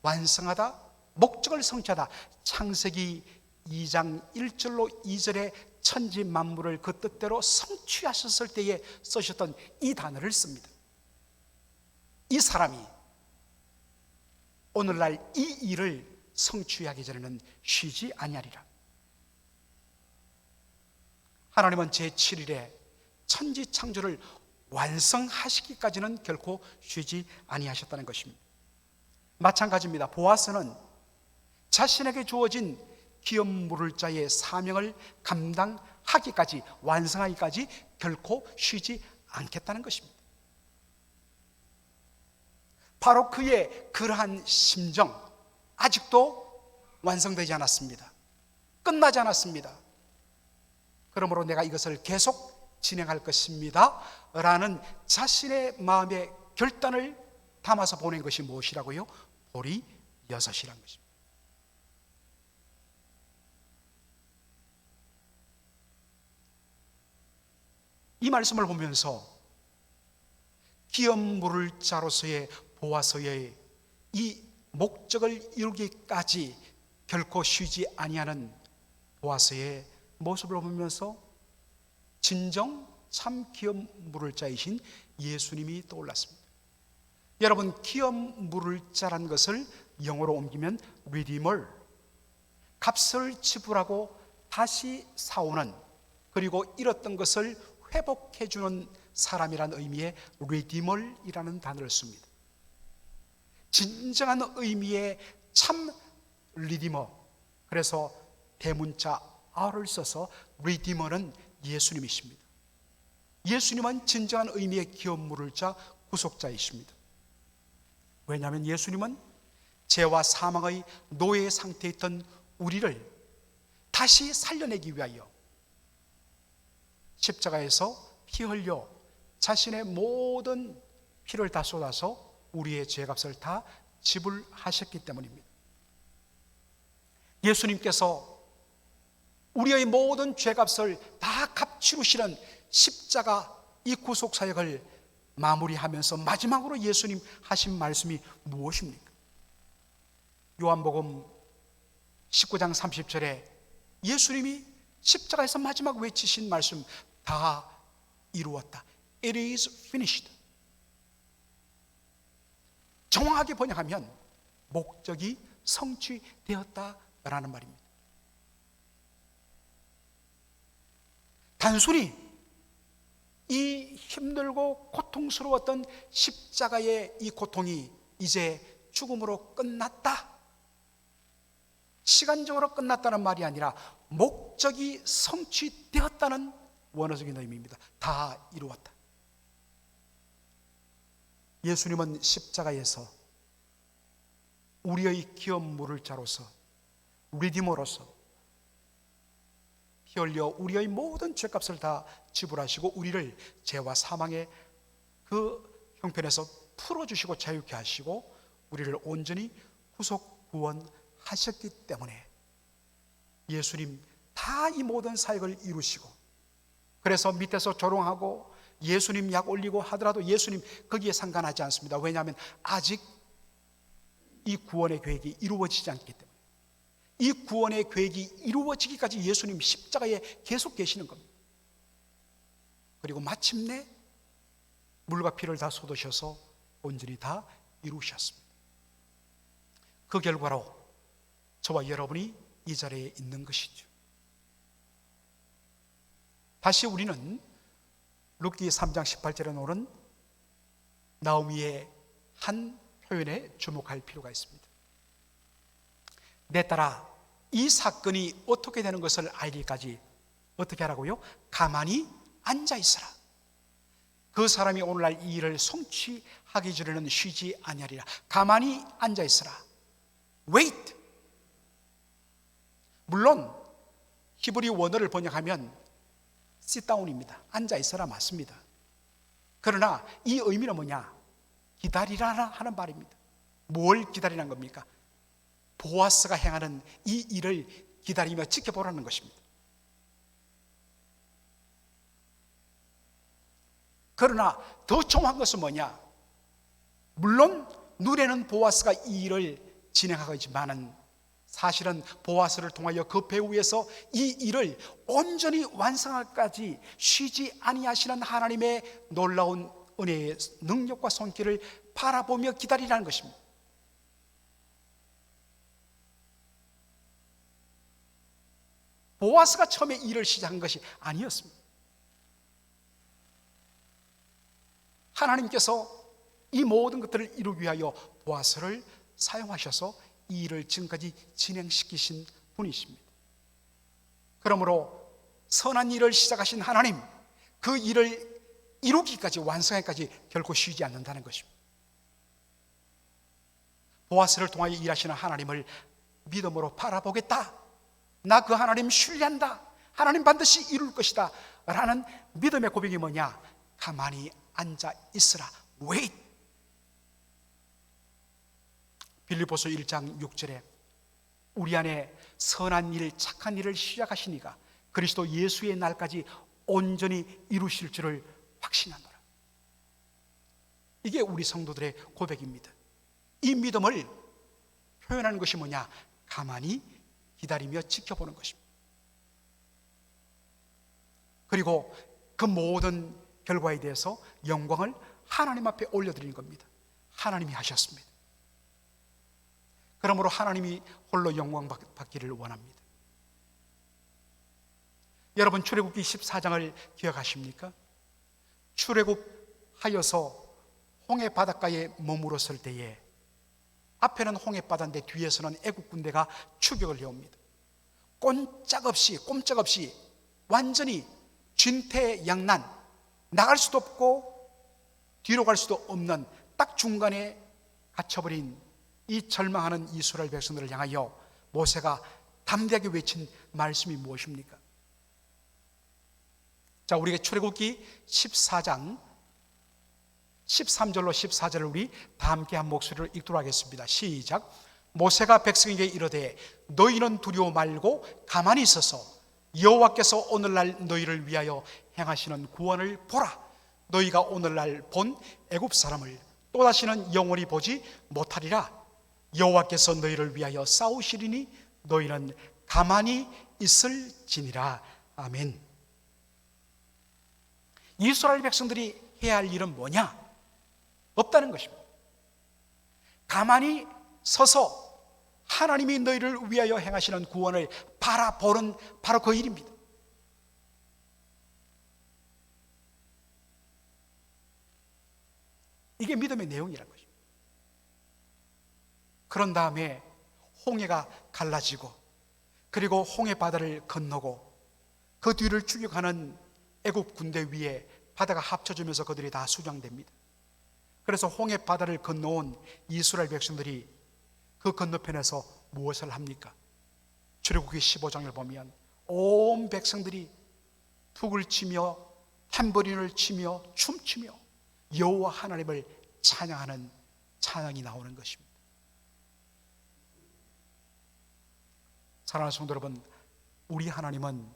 완성하다, 목적을 성취하다. 창세기 2장 1절로 2절에 천지 만물을 그 뜻대로 성취하셨을 때에 쓰셨던 이 단어를 씁니다. 이 사람이 오늘날 이 일을 성취하기 전에는 쉬지 아니하리라. 하나님은 제7일에 천지 창조를 완성하시기까지는 결코 쉬지 아니하셨다는 것입니다. 마찬가지입니다. 보아스는 자신에게 주어진 기업 물을 자의 사명을 감당하기까지, 완성하기까지 결코 쉬지 않겠다는 것입니다. 바로 그의 그러한 심정, 아직도 완성되지 않았습니다. 끝나지 않았습니다. 그러므로 내가 이것을 계속 진행할 것입니다 라는 자신의 마음의 결단을 담아서 보낸 것이 무엇이라고요? 보리 6이라는 것입니다. 이 말씀을 보면서 기업 물을 자로서의 보아서의 이 목적을 이루기까지 결코 쉬지 아니하는 보아서의 모습을 보면서 진정 참 기업 물을 자이신 예수님이 떠올랐습니다. 여러분, 기업 물을 자란 것을 영어로 옮기면 redeemer, 값을 지불하고 다시 사오는, 그리고 잃었던 것을 회복해 주는 사람이라는 의미의 redeemer이라는 단어를 씁니다. 진정한 의미의 참 리디머, 그래서 대문자 R을 써서 리디머는 예수님이십니다. 예수님은 진정한 의미의 기업 물을 자 구속자이십니다. 왜냐하면 예수님은 죄와 사망의 노예 상태에 있던 우리를 다시 살려내기 위하여 십자가에서 피 흘려 자신의 모든 피를 다 쏟아서 우리의 죄값을 다 지불하셨기 때문입니다. 예수님께서 우리의 모든 죄값을 다 값치루시는 십자가 이 구속사역을 마무리하면서 마지막으로 예수님 하신 말씀이 무엇입니까? 요한복음 19장 30절에 예수님이 십자가에서 마지막 외치신 말씀, 다 이루었다. It is finished. 정확하게 번역하면 목적이 성취되었다라는 말입니다. 단순히 이 힘들고 고통스러웠던 십자가의 이 고통이 이제 죽음으로 끝났다, 시간적으로 끝났다는 말이 아니라 목적이 성취되었다는 원어적인 의미입니다. 다 이루었다. 예수님은 십자가에서 우리의 기업 물을 자로서, 리디머로서 피 흘려 우리의 모든 죄값을 다 지불하시고 우리를 죄와 사망의 그 형편에서 풀어주시고 자유케 하시고 우리를 온전히 구속 구원하셨기 때문에 예수님 다 이 모든 사역을 이루시고, 그래서 밑에서 조롱하고 예수님 약 올리고 하더라도 예수님 거기에 상관하지 않습니다. 왜냐하면 아직 이 구원의 계획이 이루어지지 않기 때문에, 이 구원의 계획이 이루어지기까지 예수님 십자가에 계속 계시는 겁니다. 그리고 마침내 물과 피를 다 쏟으셔서 온전히 다 이루셨습니다. 그 결과로 저와 여러분이 이 자리에 있는 것이죠. 다시 우리는 룻기 3장 18절에 나오는 나오미의 한 표현에 주목할 필요가 있습니다. 내 딸아, 이 사건이 어떻게 되는 것을 알기까지 어떻게 하라고요? 가만히 앉아 있으라. 그 사람이 오늘날 이 일을 성취하기 전에는 쉬지 아니하리라. 가만히 앉아 있으라. Wait. 물론 히브리 원어를 번역하면 sit down입니다. 앉아 있어라 맞습니다. 그러나 이 의미는 뭐냐? 기다리라 하는 말입니다. 뭘 기다리라는 겁니까? 보아스가 행하는 이 일을 기다리며 지켜보라는 것입니다. 그러나 더 중요한 것은 뭐냐? 물론 눈에는 보아스가 이 일을 진행하고 있지만은 사실은 보아스를 통하여 그 배후에서 이 일을 온전히 완성하기까지 쉬지 아니하시는 하나님의 놀라운 은혜의 능력과 손길을 바라보며 기다리라는 것입니다. 보아스가 처음에 일을 시작한 것이 아니었습니다. 하나님께서 이 모든 것들을 이루기 위하여 보아스를 사용하셔서 이 일을 지금까지 진행시키신 분이십니다. 그러므로 선한 일을 시작하신 하나님, 그 일을 이루기까지, 완성하기까지 결코 쉬지 않는다는 것입니다. 보아스를 통하여 일하시는 하나님을 믿음으로 바라보겠다, 나 그 하나님 신뢰한다, 하나님 반드시 이룰 것이다 라는 믿음의 고백이 뭐냐? 가만히 앉아 있으라. Wait. 빌립보서 1장 6절에 우리 안에 선한 일, 착한 일을 시작하시니가 그리스도 예수의 날까지 온전히 이루실 줄을 확신하노라. 이게 우리 성도들의 고백입니다. 이 믿음을 표현하는 것이 뭐냐? 가만히 기다리며 지켜보는 것입니다. 그리고 그 모든 결과에 대해서 영광을 하나님 앞에 올려드리는 겁니다. 하나님이 하셨습니다. 그러므로 하나님이 홀로 영광 받기를 원합니다. 여러분, 출애굽기 14장을 기억하십니까? 출애굽하여서 홍해 바닷가에 머물었을 때에 앞에는 홍해 바다인데 뒤에서는 애국 군대가 추격을 해옵니다. 꼼짝없이 완전히 진퇴양난, 나갈 수도 없고 뒤로 갈 수도 없는 딱 중간에 갇혀버린 이 절망하는 이스라엘 백성들을 향하여 모세가 담대하게 외친 말씀이 무엇입니까? 자, 우리가 출애굽기 14장 13절로 14절을 우리 다 함께 한 목소리로 읽도록 하겠습니다. 시작. 모세가 백성에게 이르되 너희는 두려워 말고 가만히 있어서 여호와께서 오늘날 너희를 위하여 행하시는 구원을 보라. 너희가 오늘날 본 애굽 사람을 또다시는 영원히 보지 못하리라. 여호와께서 너희를 위하여 싸우시리니 너희는 가만히 있을지니라. 아멘. 이스라엘 백성들이 해야 할 일은 뭐냐? 없다는 것입니다. 가만히 서서 하나님이 너희를 위하여 행하시는 구원을 바라보는 바로 그 일입니다. 이게 믿음의 내용이라는 것입니다. 그런 다음에 홍해가 갈라지고 그리고 홍해 바다를 건너고 그 뒤를 추격하는 애굽 군대 위에 바다가 합쳐지면서 그들이 다 수장됩니다. 그래서 홍해 바다를 건너온 이스라엘 백성들이 그 건너편에서 무엇을 합니까? 출애굽기 15장을 보면 온 백성들이 북을 치며 탬버린을 치며 춤추며 여호와 하나님을 찬양하는 찬양이 나오는 것입니다. 사랑하는 성도 여러분, 우리 하나님은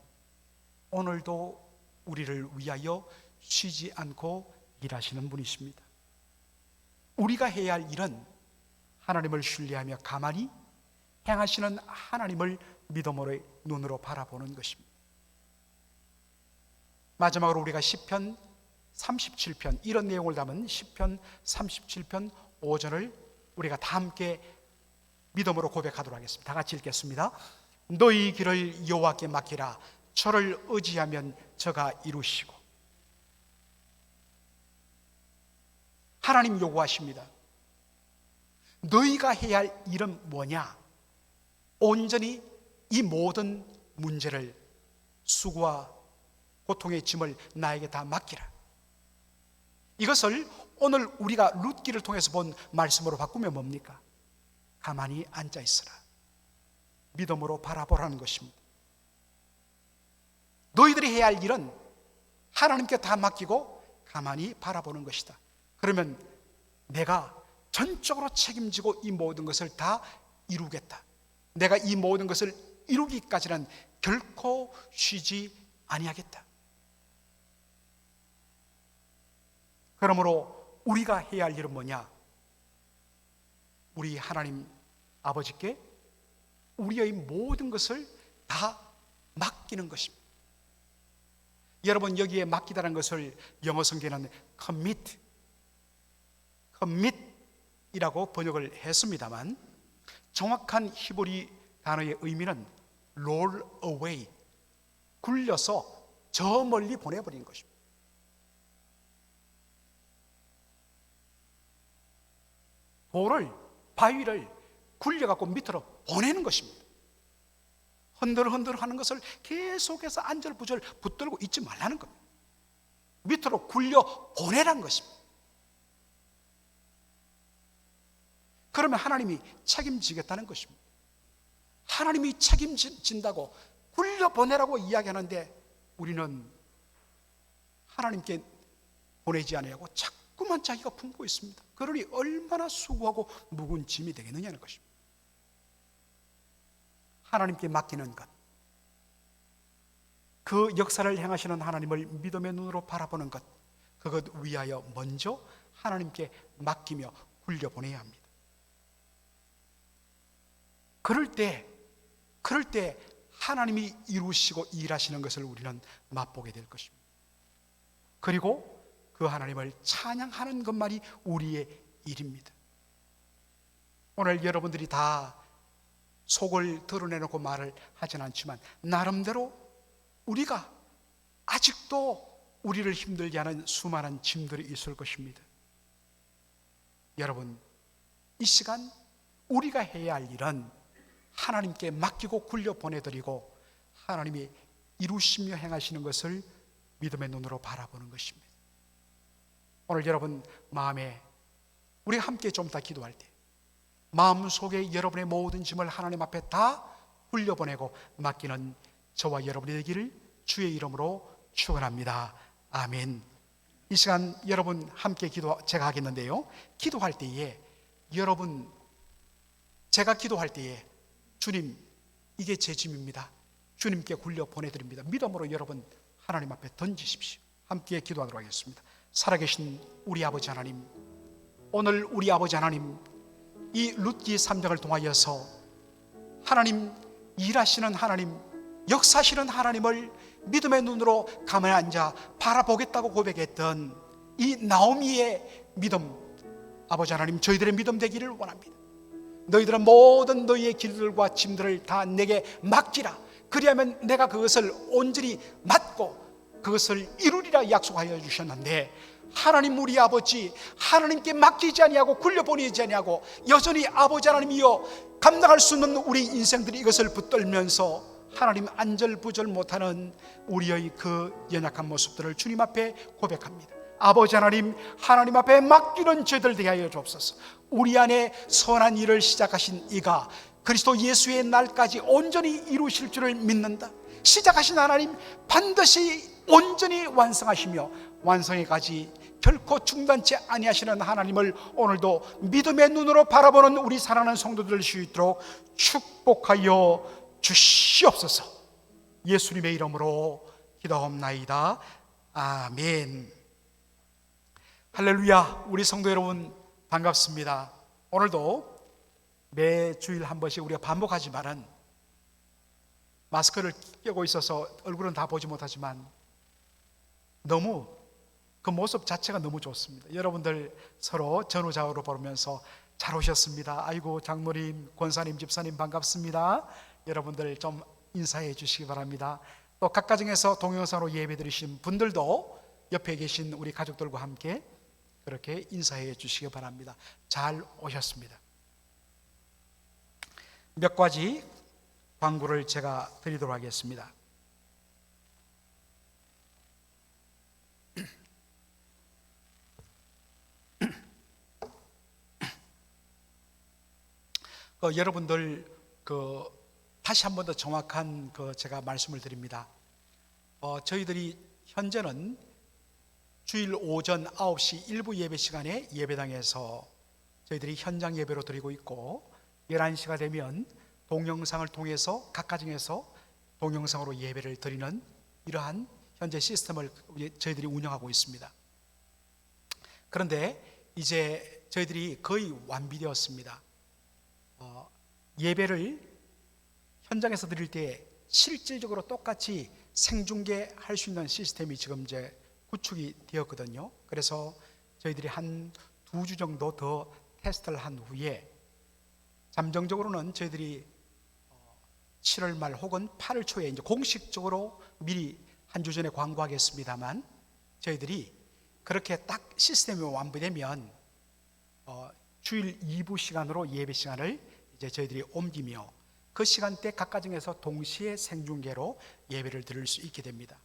오늘도 우리를 위하여 쉬지 않고 일하시는 분이십니다. 우리가 해야 할 일은 하나님을 신뢰하며 가만히 행하시는 하나님을 믿음으로 눈으로 바라보는 것입니다. 마지막으로 우리가 시편 37편, 이런 내용을 담은 시편 37편 5절을 우리가 다 함께 믿음으로 고백하도록 하겠습니다. 다 같이 읽겠습니다. 너희 길을 여호와께 맡기라. 저를 의지하면 저가 이루시고. 하나님 요구하십니다. 너희가 해야 할 일은 뭐냐? 온전히 이 모든 문제를, 수고와 고통의 짐을 나에게 다 맡기라. 이것을 오늘 우리가 룻기를 통해서 본 말씀으로 바꾸면 뭡니까? 가만히 앉아 있으라. 믿음으로 바라보라는 것입니다. 너희들이 해야 할 일은 하나님께 다 맡기고 가만히 바라보는 것이다. 그러면 내가 전적으로 책임지고 이 모든 것을 다 이루겠다. 내가 이 모든 것을 이루기까지는 결코 쉬지 아니하겠다. 그러므로 우리가 해야 할 일은 뭐냐? 우리 하나님 아버지께 우리의 모든 것을 다 맡기는 것입니다. 여러분, 여기에 맡기다는 것을 영어 성경에는 commit이라고 번역을 했습니다만 정확한 히브리 단어의 의미는 roll away, 굴려서 저 멀리 보내버리는 것입니다. 돌을, 바위를 굴려갖고 밑으로 보내는 것입니다. 흔들흔들 하는 것을 계속해서 안절부절 붙들고 있지 말라는 겁니다. 밑으로 굴려 보내라는 것입니다. 그러면 하나님이 책임지겠다는 것입니다. 하나님이 책임진다고 굴려보내라고 이야기하는데 우리는 하나님께 보내지 않으려고 자꾸만 자기가 품고 있습니다. 그러니 얼마나 수고하고 무거운 짐이 되겠느냐는 것입니다. 하나님께 맡기는 것, 그 역사를 행하시는 하나님을 믿음의 눈으로 바라보는 것, 그것 위하여 먼저 하나님께 맡기며 굴려보내야 합니다. 그럴 때 하나님이 이루시고 일하시는 것을 우리는 맛보게 될 것입니다. 그리고 그 하나님을 찬양하는 것만이 우리의 일입니다. 오늘 여러분들이 다 속을 드러내놓고 말을 하진 않지만 나름대로 우리가 아직도 우리를 힘들게 하는 수많은 짐들이 있을 것입니다. 여러분, 이 시간 우리가 해야 할 일은 하나님께 맡기고 굴려 보내드리고 하나님이 이루시며 행하시는 것을 믿음의 눈으로 바라보는 것입니다. 오늘 여러분 마음에 우리가 함께 좀 더 기도할 때 마음속에 여러분의 모든 짐을 하나님 앞에 다 굴려보내고 맡기는 저와 여러분이 되기를 주의 이름으로 축원합니다. 아멘. 이 시간 여러분 함께 제가 하겠는데요, 기도할 때에 여러분, 제가 기도할 때에 주님, 이게 제 짐입니다, 주님께 굴려 보내드립니다, 믿음으로 여러분 하나님 앞에 던지십시오. 함께 기도하도록 하겠습니다. 살아계신 우리 아버지 하나님, 오늘 우리 아버지 하나님, 이 룻기 3장을 통하여서 하나님 일하시는 하나님, 역사하시는 하나님을 믿음의 눈으로 가만히 앉아 바라보겠다고 고백했던 이 나오미의 믿음, 아버지 하나님, 저희들의 믿음 되기를 원합니다. 너희들은 모든 너희의 길들과 짐들을 다 내게 맡기라, 그리하면 내가 그것을 온전히 맡고 그것을 이루리라 약속하여 주셨는데, 하나님 우리 아버지, 하나님께 맡기지 아니하고 굴려보내지 아니하고 여전히 아버지 하나님이여 감당할 수 없는 우리 인생들이 이것을 붙들면서 하나님 안절부절 못하는 우리의 그 연약한 모습들을 주님 앞에 고백합니다. 아버지 하나님, 하나님 앞에 맡기는 죄들 되게 하여 주옵소서. 우리 안에 선한 일을 시작하신 이가 그리스도 예수의 날까지 온전히 이루실 줄을 믿는다. 시작하신 하나님 반드시 온전히 완성하시며 완성에까지 결코 중단치 아니하시는 하나님을 오늘도 믿음의 눈으로 바라보는 우리 사랑하는 성도들 수 있도록 축복하여 주시옵소서. 예수님의 이름으로 기도하옵나이다. 아멘. 할렐루야. 우리 성도 여러분 반갑습니다. 오늘도 매주일 한 번씩 우리가 반복하지만은 마스크를 끼고 있어서 얼굴은 다 보지 못하지만 너무 그 모습 자체가 너무 좋습니다. 여러분들 서로 전후좌우로 보면서 잘 오셨습니다. 아이고 장로님, 권사님, 집사님 반갑습니다. 여러분들 좀 인사해 주시기 바랍니다. 또 각 가정에서 동영상으로 예배 드리신 분들도 옆에 계신 우리 가족들과 함께 그렇게 인사해 주시기 바랍니다. 잘 오셨습니다. 몇 가지 광고를 제가 드리도록 하겠습니다. 여러분들 다시 한 번 더 정확한 제가 말씀을 드립니다. 저희들이 현재는 주일 오전 9시 일부 예배 시간에 예배당에서 저희들이 현장 예배로 드리고 있고, 11시가 되면 동영상을 통해서 각 가정에서 동영상으로 예배를 드리는 이러한 현재 시스템을 저희들이 운영하고 있습니다. 그런데 이제 저희들이 거의 완비되었습니다. 예배를 현장에서 드릴 때 실질적으로 똑같이 생중계할 수 있는 시스템이 지금 이제 구축이 되었거든요. 그래서 저희들이 한 2주 정도 더 테스트를 한 후에 잠정적으로는 저희들이 7월 말 혹은 8월 초에 이제 공식적으로 미리 한 주 전에 광고하겠습니다만, 저희들이 그렇게 딱 시스템이 완비되면 주일 2부 시간으로 예배 시간을 이제 저희들이 옮기며 그 시간대 각 가정에서 동시에 생중계로 예배를 드릴 수 있게 됩니다.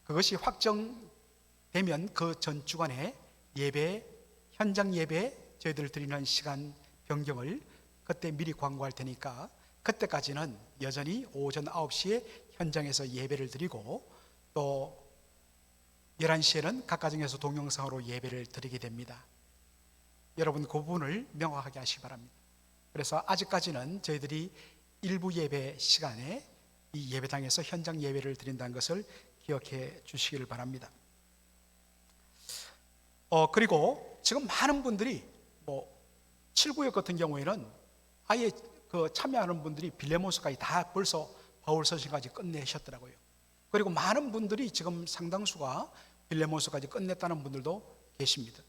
그것이 확정되면 그 전 주간에 예배, 현장 예배 저희들 드리는 시간 변경을 그때 미리 광고할 테니까 그때까지는 여전히 오전 9시에 현장에서 예배를 드리고 또 11시에는 각 가정에서 동영상으로 예배를 드리게 됩니다. 여러분 그 부분을 명확하게 하시기 바랍니다. 그래서 아직까지는 저희들이 일부 예배 시간에 이 예배당에서 현장 예배를 드린다는 것을 기억해 주시기를 바랍니다. 그리고 지금 많은 분들이 7구역 같은 경우에는 아예 참여하는 분들이 빌레몬서까지 다 벌써 바울 서신까지 끝내셨더라고요. 그리고 많은 분들이 지금 상당수가 빌레몬서까지 끝냈다는 분들도 계십니다.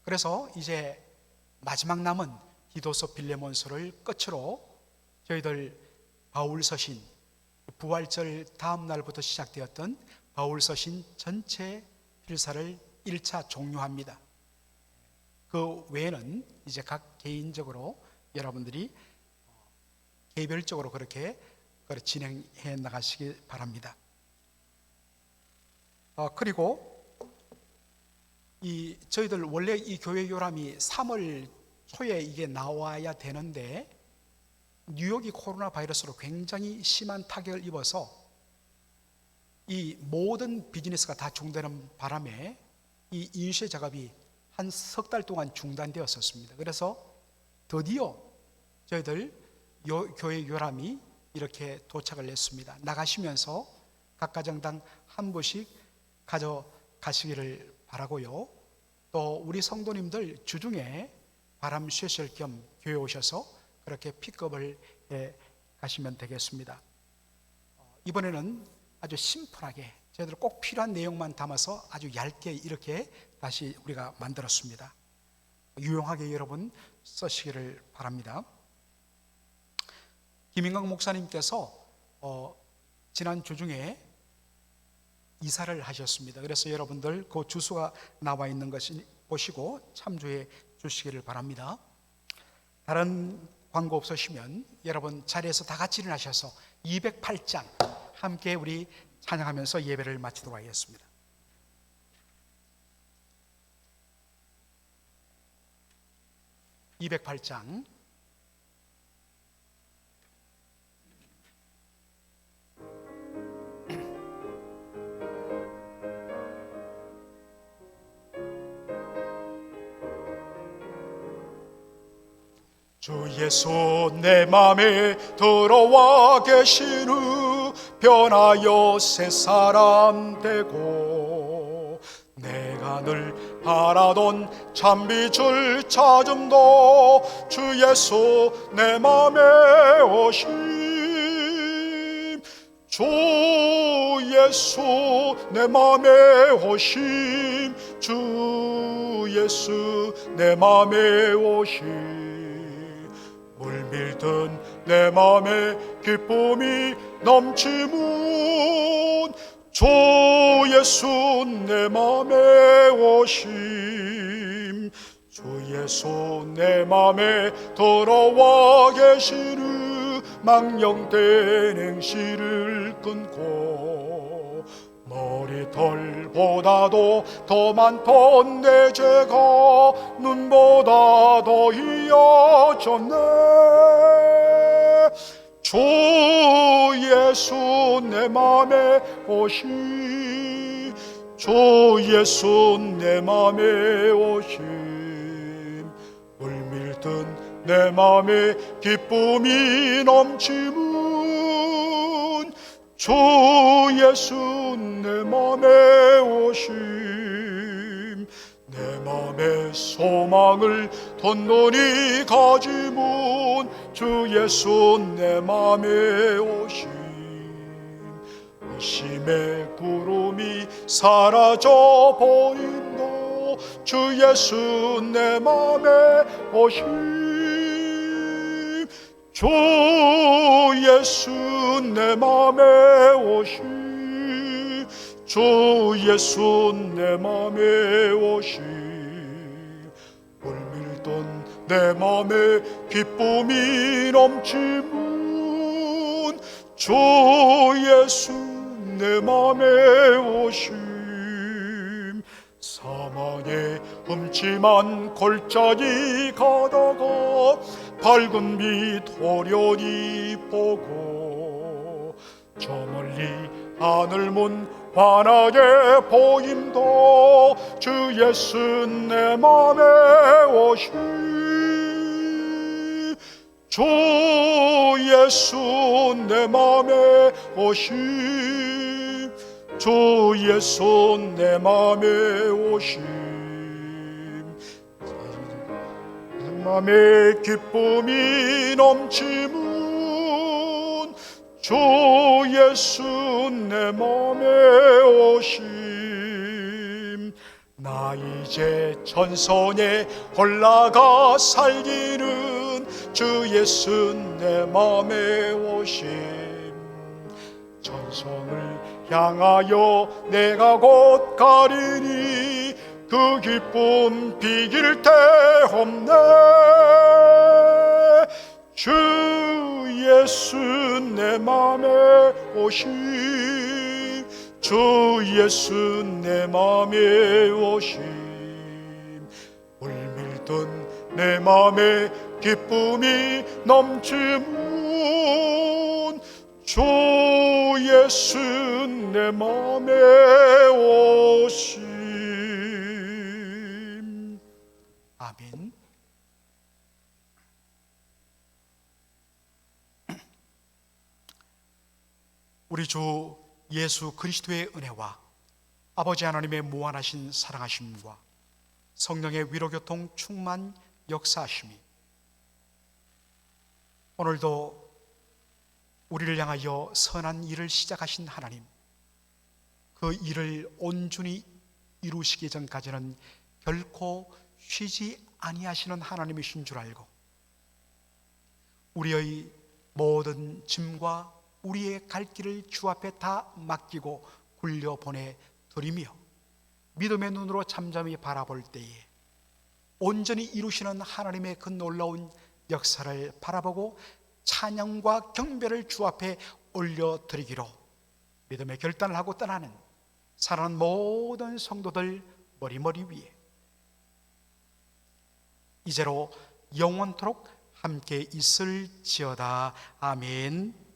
그래서 이제 마지막 남은 디도서 빌레몬서를 끝으로 저희들 바울 서신, 부활절 다음 날부터 시작되었던 바울 서신 전체 필사를 1차 종료합니다. 그 외에는 이제 각 개인적으로 여러분들이 개별적으로 그렇게 진행해 나가시기 바랍니다. 그리고 저희들 원래 이 교회 요람이 3월 초에 이게 나와야 되는데 뉴욕이 코로나 바이러스로 굉장히 심한 타격을 입어서 이 모든 비즈니스가 다 중단하는 바람에 이 인쇄 작업이 한 석 달 동안 중단되었었습니다. 그래서 드디어 저희들 교회 요람이 이렇게 도착을 했습니다. 나가시면서 각 가정당 한 부씩 가져가시기를 바라고요. 또 우리 성도님들 주중에 바람 쐬실 겸 교회 오셔서 그렇게 픽업을 해 가시면 되겠습니다. 이번에는 아주 심플하게 저희들 꼭 필요한 내용만 담아서 아주 얇게 이렇게 다시 우리가 만들었습니다. 유용하게 여러분 쓰시기를 바랍니다. 김인광 목사님께서 지난 주중에 이사를 하셨습니다. 그래서 여러분들 그 주소가 나와 있는 것을 보시고 참조해 주시기를 바랍니다. 다른 광고 없으시면 여러분 자리에서 다 같이 일어나셔서 208장 함께 우리 찬양하면서 예배를 마치도록 하겠습니다. (208장) 주 예수 내 맘에 들어와 계신 후 변하여 새 사람 되고 내가 늘 바라던 참빛을 찾음도 주 예수 내 맘에 오심 주 예수 내 맘에 오심 주 예수 내 맘에 오심 물밀듯 내 맘에 기쁨이 넘치문 주 예수 내 맘에 오심 주 예수 내 맘에 들어와 계시는 망령된 행실을 끊고 머리털보다도 더 많던 내 죄가 눈보다 더 희어졌네 주 예수 내 맘에 오심 주 예수 내 맘에 오심 물밀듯 내 맘에 기쁨이 넘치문 주 예수 내 맘에 오심 내 맘에 소망을 덧노니 가지문 주 예수 내 맘에 오심 의심의 구름이 사라져 보인다 주 예수 내 맘에 오심 주 예수 내 맘에 오심 주 예수 내 맘에 오심 물밀던 내 맘에 기쁨이 넘치문 주 예수 내 맘에 오심 사망의 흠침한 골짜기 가다가 밝은 빛 호련히 보고 저 멀리 하늘문 환하게 보인다 주 예수 내 맘에 오심 주 예수 내 맘에 오심, 주 예수 내 맘에 오심. 내 맘에 기쁨이 넘치문, 주 예수 내 맘에 오심. 나 이제 전선에 올라가 살기는 주 예수 내 맘에 오심. 전성을 향하여 내가 곧 가리니 그 기쁨 비길 데 없네. 주 예수 내 맘에 오심, 주 예수 내 맘에 오심. 물밀던 내 맘에 기쁨이 넘치문, 주 예수 내 맘에 오심. 아멘. 우리 주 예수 그리스도의 은혜와 아버지 하나님의 무한하신 사랑하심과 성령의 위로교통 충만 역사하심이 오늘도 우리를 향하여 선한 일을 시작하신 하나님, 그 일을 온전히 이루시기 전까지는 결코 쉬지 아니하시는 하나님이신 줄 알고 우리의 모든 짐과 우리의 갈 길을 주 앞에 다 맡기고 굴려보내 드리며 믿음의 눈으로 잠잠히 바라볼 때에 온전히 이루시는 하나님의 그 놀라운 역사를 바라보고 찬양과 경배를 주 앞에 올려드리기로 믿음의 결단을 하고 떠나는 사랑하는 모든 성도들 머리머리 위에 이제로 영원토록 함께 있을지어다. 아멘.